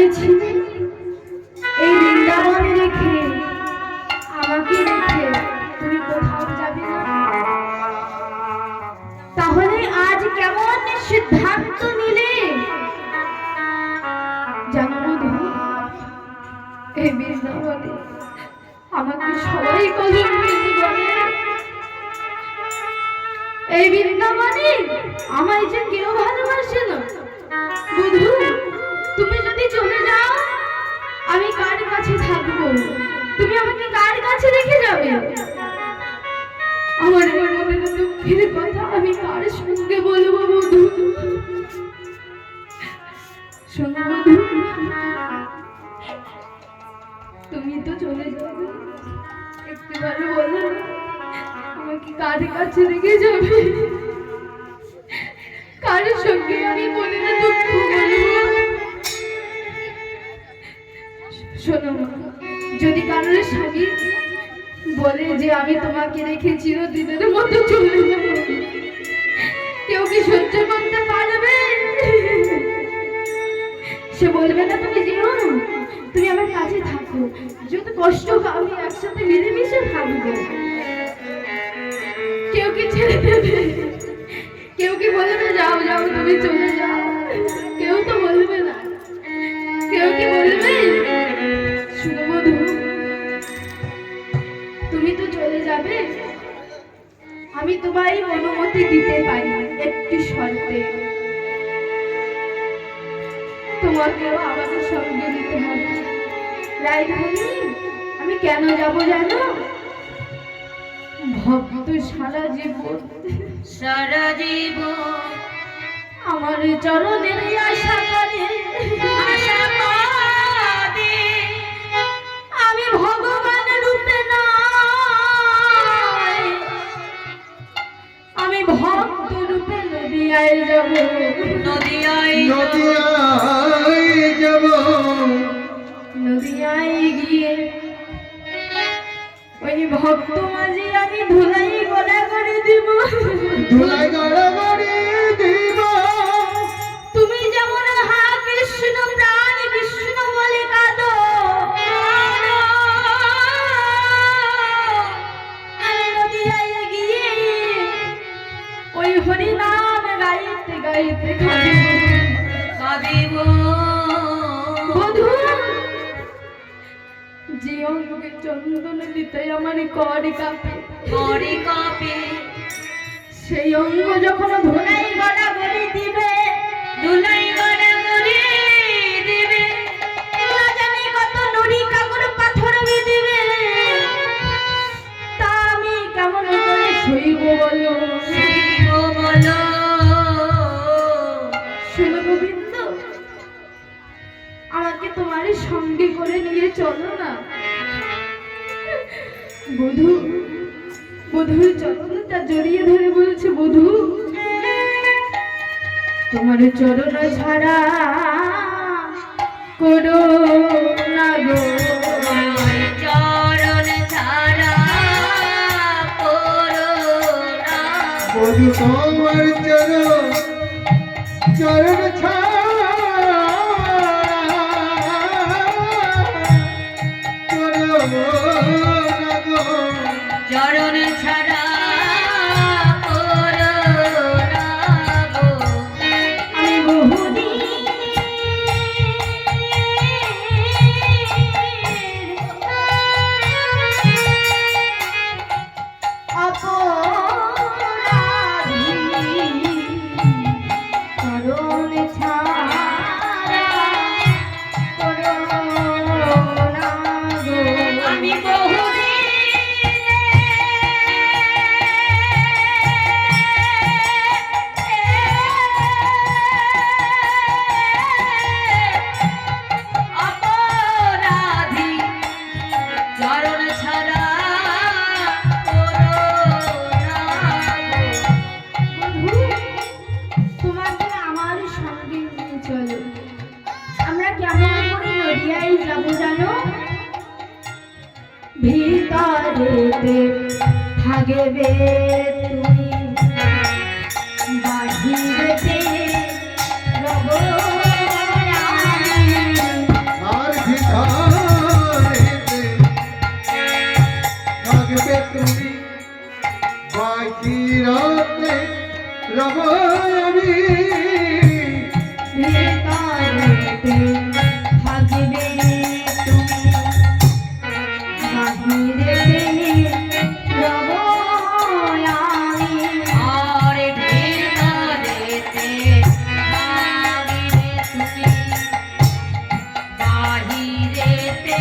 বলেছি এই বৃন্দাবন রেখে আমাকে রেখে তুমি কোথাও যাবে না। তাহলে আজ কেমন সিদ্ধান্ত নিলে? জানো বধূ, এই বৃন্দাবনে আমাকে সবাই কলঙ্কিনী বলে। এই বৃন্দাবনে আমায় যে কেউ ভালোবাসে না। বধূ, তুমি যদি চলে যাও আমি কার কাছে থাকবো? তুমি আমাকে কার কাছে রেখে যাবে? আমার মনের দুঃখের কথা আমি কার সঙ্গে বলবো বধূ? শোনো বধূ, তুমি তো চলে যাবে, একটুবারও বলো আমাকে কার কাছে রেখে যাবে? কার সঙ্গে আমি মনের দুঃখ বলবো? শোনো, যদি কারোর স্বামী বলে যে আমি তোমাকে রেখে চিরদিনের মতো চলে যাব, কেউ কি সহ্য করতে পারবে? সে বলবে না তুমি যেও না, তুমি আমার কাছে থাকো, যত কষ্ট আমি একসাথে মিলেমিশে থাকবো। কেউ কি ছেড়ে দেবে? কেউ কি বলবে যাও যাও তুমি চলে যাও? কেউ তো বলবে না। কেউ কি বলবে? শুনো বধূ, তুমি তো চলে যাবে, আমি তোমায় অনুমতি দিতে পারি একটি শর্তে। তোমাকেও আমাদের সঙ্গে নিতে হবে। রাইধানী, আমি কেন যাব জানো? ভক্ত সারা জীবন আমার চরণের আশা করে, আমি ভগবান রূপে নয়, আমি ভক্ত রূপে নদিয়ায় যাব। নদিয়ায় গিয়ে ওই ভক্ত মাঝে আমি ধুলাই গড়া করে দিব। তুমি যেমন হা কৃষ্ণ প্রাণ কৃষ্ণ বলে কাঁদো, আমি নদিয়ায় গিয়ে ওই হরি নাম গাইতে গাইতে কাঁদিব। বধূ, যে অঙ্গে চন্দন দিতে আমার করে কাঁপে, সেই অঙ্গ যখন ধুলাই গড়া করে দিবে, না জানি কত নুড়ি কাকর পাথর দিবে, তা আমি কেমন করে সইব বলো? শোনো গোবিন্দ, আমাকে তোমার সঙ্গে করে নিয়ে চলো না। বধূর চরণটা জড়িয়ে ধরে বলছে, বধূ তোমার চরণ ছাড়া করো না গো, চরণ ছাড়া করো না। বধূ তোমার চরণ ছাড়া চরণ ছাড়া করো না গো। আমি বহুদিন অপরাধী, চরণ ছাড়া করো না গো। আমি ভিতরেতে থাকবে তুমি, বাহিরেতে রব আমি। বাহিরতে রব আমি ভিতরেতে থাকবে তুমি বাহিরেতে রব আমি আর ভিতরেতে থাকিবে তুমি বাহিরেতে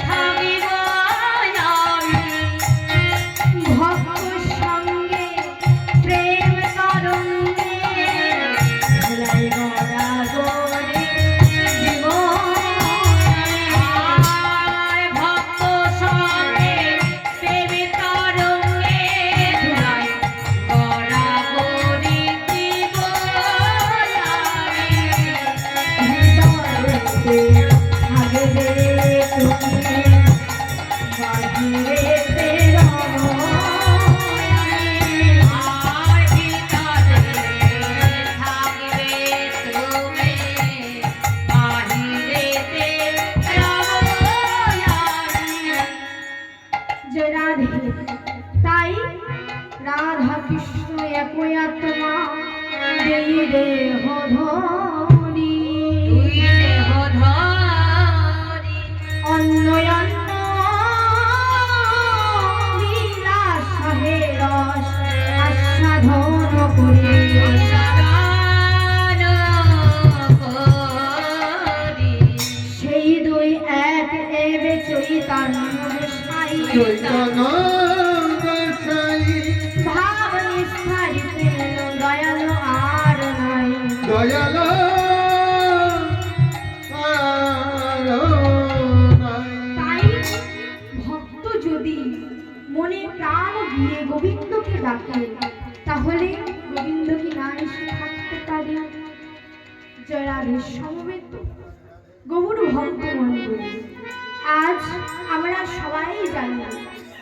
থাকিব আমি ভক্ত সঙ্গে প্রেম তরঙ্গে ভুলাই গড়া গড়ে আর ভক্ত সঙ্গে প্রেম তরঙ্গে ধুলাই গড়াগড়ি দিব আমি ভিতরেতে থাকবে তুমি বাহিরেতে রব আমি আর ভিতরে থাকিবে তুমি বাহিরেতে রব আমি যে রাধে তাই রাধা কৃষ্ণ একই আত্মা দেই দেহ ধরি তুই দেহ ধরি অন্য অন্য বিলাসে রস আস্বাদন করি সাধন করি সেই দুই এক এবে চৈতন্য গোসাই চৈতন্য গোসাই ভাব নিস্তারিতে দয়াল আর নাই দয়াল আর নাই। তাই ভক্ত যদি মনে প্রাণ দিয়ে গোবিন্দকে ডাকে তাহলে গোবিন্দ কি না এসে থাকতে পারে। জয়ারের সমবেত গৌর ভক্ত মন্ডলী, আজ আমরা সবাই জানি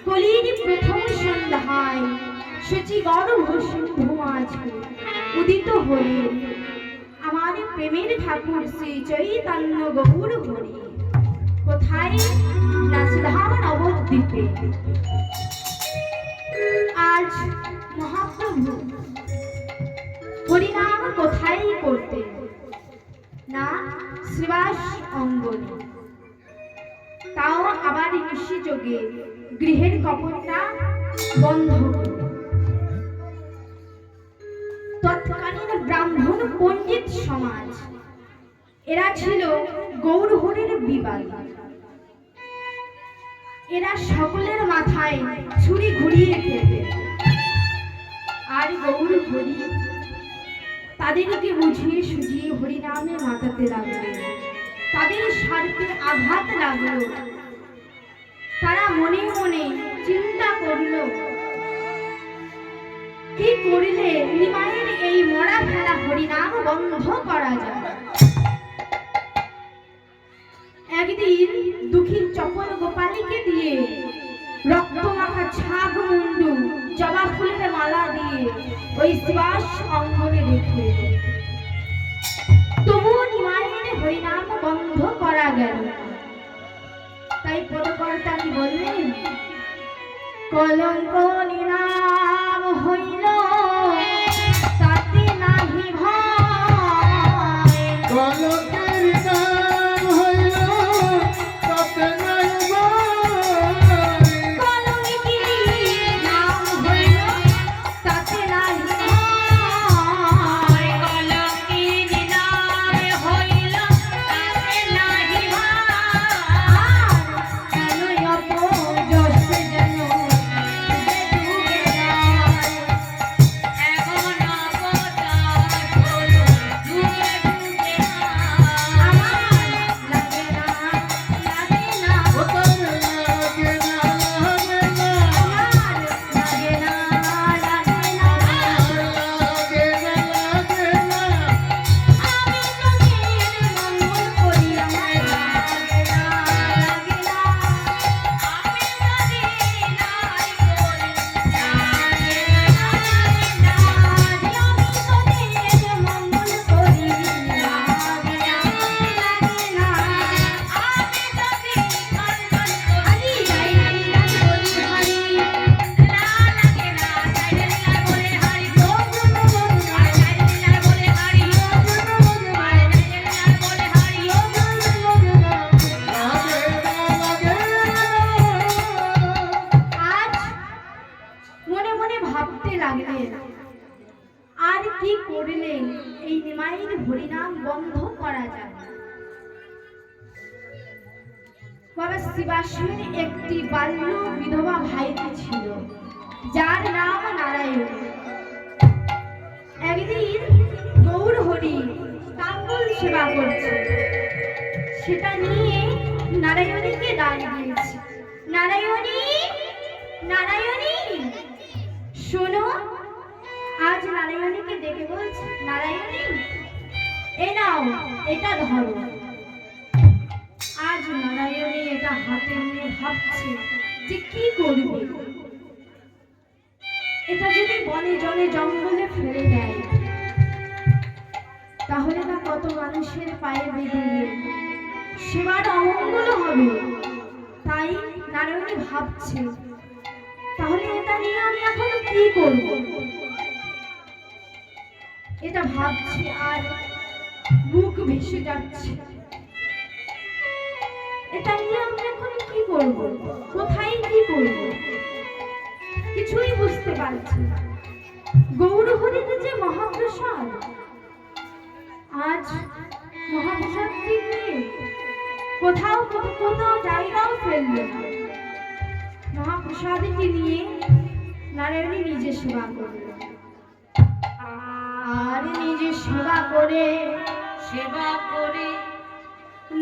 কলির প্রথম সন্ধ্যায় সচি গর্ভ সিন্ধু মাঝে উদিত হলেন আমার প্রেমের ঠাকুর শ্রী চৈতন্য গৌর হরি। কোথায়? না সুধাম নবদ্বীপে। আজ মহাপ্রভু হরিনাম কোথায় করতেন? না শ্রীবাস অঙ্গনে, তাও আবার নিশি যোগে গৃহের কপটটা বন্ধ করে। তৎকালীন ব্রাহ্মণ পণ্ডিত সমাজ এরা ছিল গৌর হরির বিবাদী। এরা সকলের মাথায় ছুরি ঘুরিয়ে খেতে, আর গৌর হরি তাদেরকে বুঝিয়ে সুঝিয়ে হরিনামে মাতাতে লাগলো। তাদের স্বার্থে আঘাত লাগলো। তারা মনে মনে চিন্তা করলো কি করিলে নিমাইয়ের এই মরা ফেলা হরিনাম বন্ধ করা যায়। একদিন দুঃখী চপল গোপালীকে দিয়ে রক্ত মাখা ছাগ মুন্ডু জবা ফুলের মালা দিয়ে ওই শ্রীবাস অঙ্গনে রেখে তবুও নিমাইয়ের হরিনাম বন্ধ করা গেল। তাই পদকর্তা কি বললেন? কলঙ্ক নিনাম হইল তাতে নাহি ভয়। কলকের নাম হইল তাতে নাই ভয়। কলঙ্কি নাম হইল তাতে নাহি ভয়। কলঙ্কির নাম হইল তাতে নাহি ভয়। কেনই অপযশ যেন ডুবে ডুবে যায়। আর কি করলে এই নিমাইয়ের হরিনাম বন্ধ করা যাবে? বাবা শিবাশ্রীর একটি বাল্য বিধবা ভাইটি ছিল, যার নাম নারায়ণ। একদিন গৌর হরি তাম্বুল সেবা করছে, সেটা নিয়ে নারায়ণীকে ডাক দিয়েছে, নারায়ণী, নারায়ণী শোনো। আজ নারায়ণীকে ডেকে বলছে, নারায়ণী এ নাও, এটা ধরো। আজ নারায়ণী এটা হাতে নিয়ে ভাবছে যে কি করবে। এটা যদি বনে জলে জঙ্গলে ফেলে দেয় তাহলে না কত মানুষের পায়ে বেঁধে সেবার অমঙ্গল হবে। তাই নারায়ণী ভাবছে, তাহলে এটা নিয়ে আমি এখন কি করব? এটা ভাবছি আর বুক ভেসে যাচ্ছে। এটা নিয়ে আমি এখন কি করব, কোথায় কি করব, কিছুই বুঝতে পারছি না। গৌর হরির যে মহাপ্রসাদ, আজ মহাপ্রসাদটি নিয়ে কোথাও কোথাও জায়গাও ফেলল না। মহাপ্রসাদটি নিয়ে নারায়ণী নিজে সেবা করল, আর নিজে সেবা করে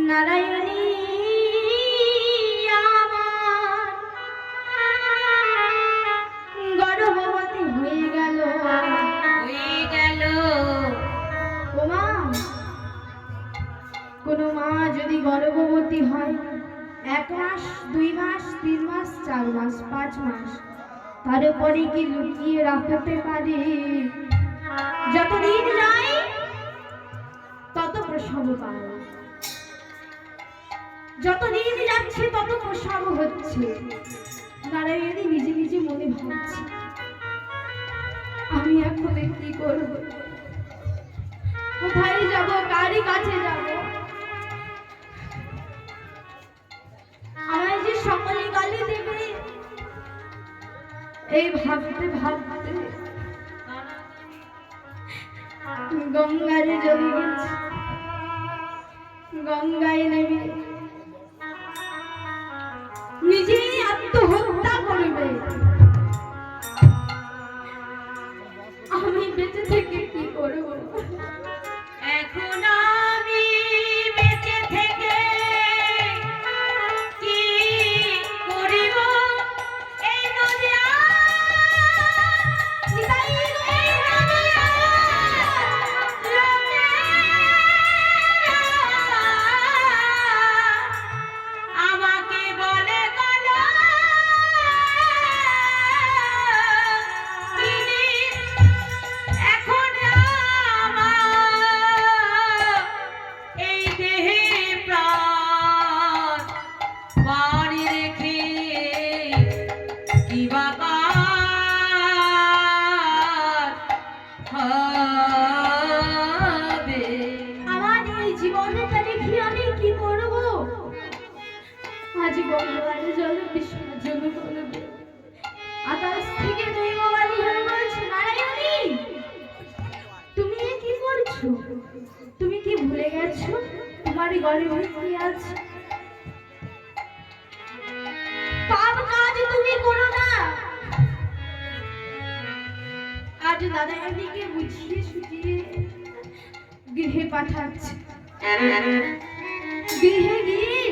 নারায়ণী আমার গর্ভবতী হয়ে গেল। ওমা, কোনো মা যদি গর্ভবতী হয় 1 মাস, 2 মাস, 3 মাস, 4 মাস, 5 মাস, তারপরে কি লুকিয়ে রাখতে পারে? যতদিন যায় তত প্রসব পায়, যতদিন যাচ্ছে তত প্রসব হচ্ছে। নারায়ণী নিজে নিজে মনে ভাবছে, আমি এখন কি করব, কোথায় যাব, কারি কাছে যাব? আমায় যে সকলে গালি দেবে, এই ভাবতে ভাবতে গঙ্গায় চলে গেছে। গঙ্গায় নেমে নিজেই আত্মহত্যা করবে। আমি বেঁচে থেকে কি করব? এখন আমি বেঁচে থেকে কি করিব? এই নদিয়া, নিতাই গো, এই নদিয়া, আমাকে বলে গেল তিনি এখন আমার এই দেহে প্রাণ বাড়ি রেখে কি বা হবে? আমার এই জীবনটা রেখে আমি কি করব? আজ গঙ্গার জল বিসর্জন করবে। আকাশ থেকে দৈববাণী হয়ে বলছে, নারায়ণী তুমি এ কি করছো? তুমি কি ভুলে গেছো তোমার গর্ভে কি আছে? পাপ কাজ তুমি করো না। আজ নারায়ণীকে বুঝিয়ে সুঝিয়ে গৃহে পাঠাচ্ছে। গৃহে গিয়ে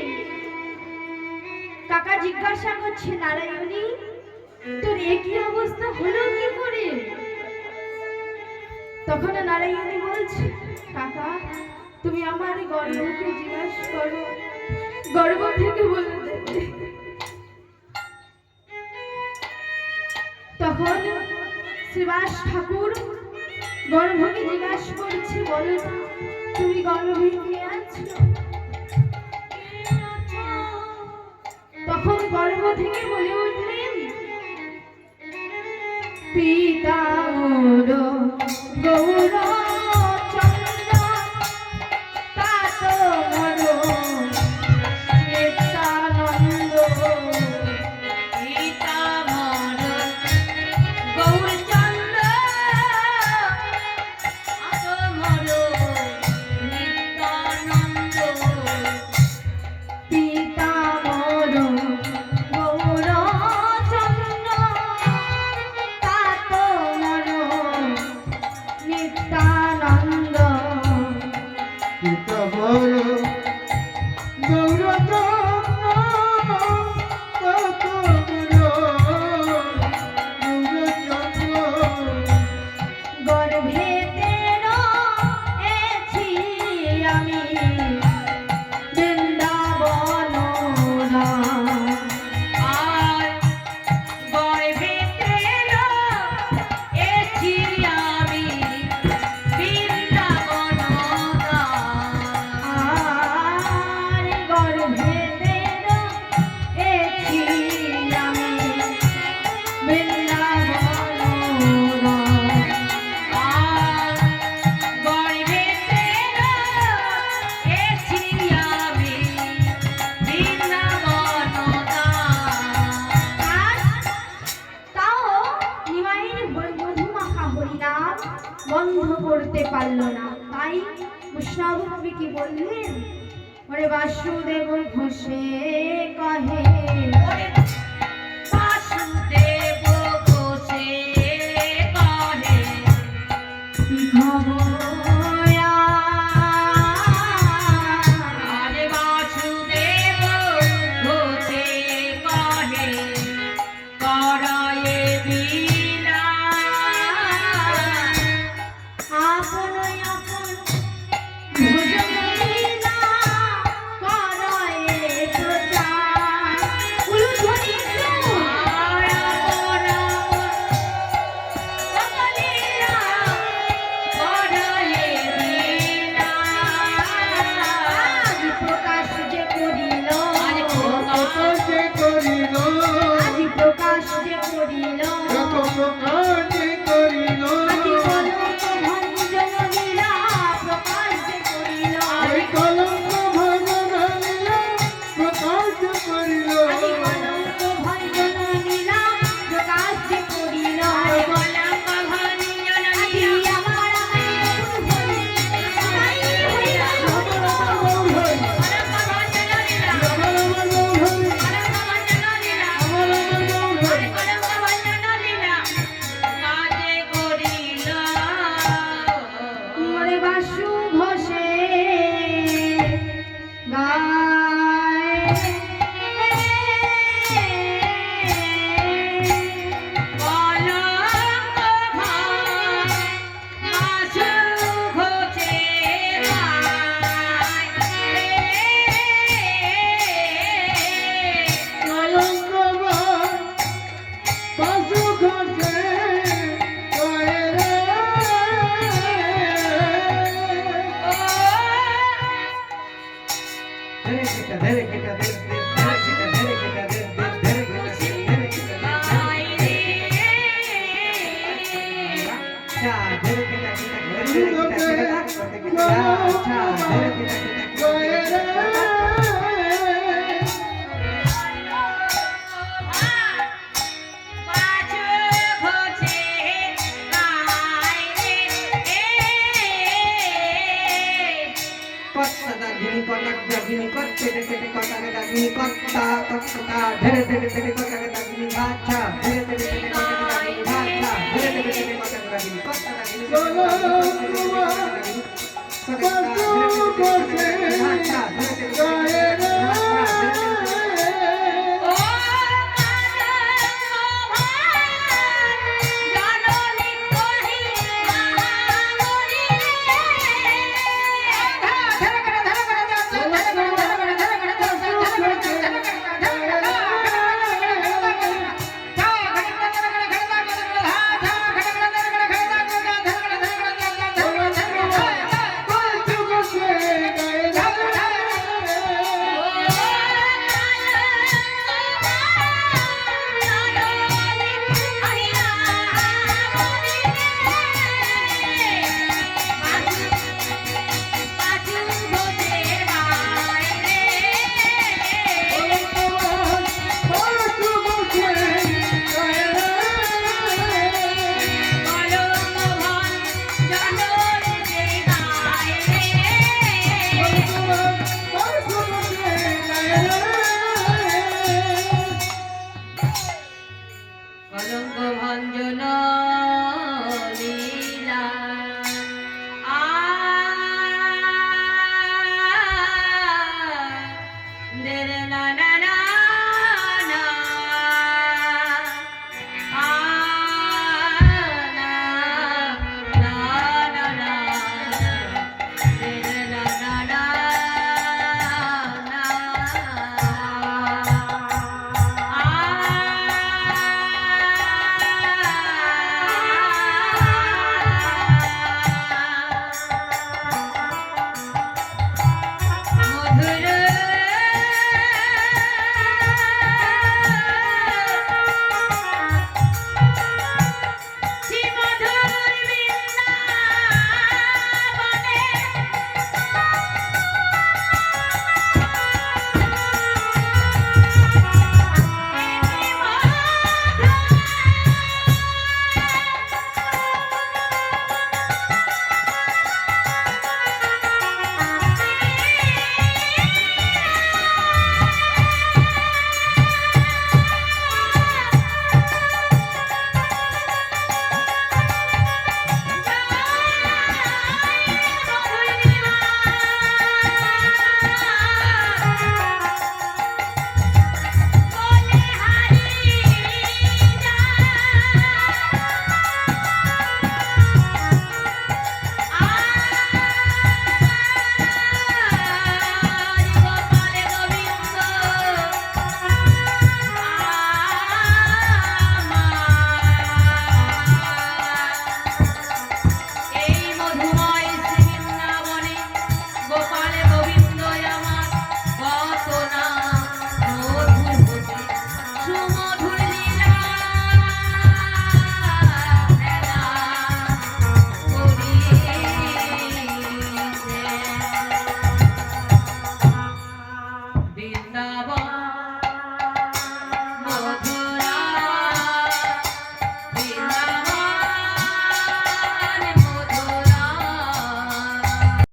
কাকা জিজ্ঞাসা করছে, নারায়ণী তোর একই অবস্থা হলো কি করে? তখন নারায়ণী বলছে, কাকা তুমি আমার গর্ভকে জিজ্ঞাসা করো, গর্ভ থেকে বলে দেবে। তখন শ্রীবাস ঠাকুর গর্ভকে জিজ্ঞাসা করছে, বলো না তুমি গর্ভে কে আছো? তখন গর্ভ থেকে বলে উঠলেন, পিতা মোর গৌর চন্দ্র, তাত মোর নিত্যানন্দ। পিতা মোর গৌরচন্দ্র, বন্ধ করতে পারলো না। তাই বৈষ্ণব কবি কি বললেন, ওরে বাসুদেব ঘোষে কহে ওরে বাসুদেব ঘোষে কহে কি খবর আরে বাসুদেব ঘোষে কহে করায়ে বিনা আপন আপন ভোজনীনা করয়ে প্রচার। উলুধ্বনি একটু। আদি প্রকাশ যে করিল, যে করিল আদি প্রকাশ যে করিল, যত প্রকার যে করিল আদি কলঙ্ক ভঞ্জন লীলা প্রকাশ যে করিল, ওই কলঙ্ক ভজন লীলা প্রকাশ করিল আদি কলঙ্ক ভঞ্জন লীলা প্রকাশ যে করিল। আদি আমার উলুধ্বনি, তাই হইল আমার বউ হই, আমার বউ হই, আমার বউ হই। মোরে বাসু ঘোষে গায় কলঙ্ক বাসু ঘষে কয়ে রে কয়ে রে কলঙ্ক বাসু ঘষে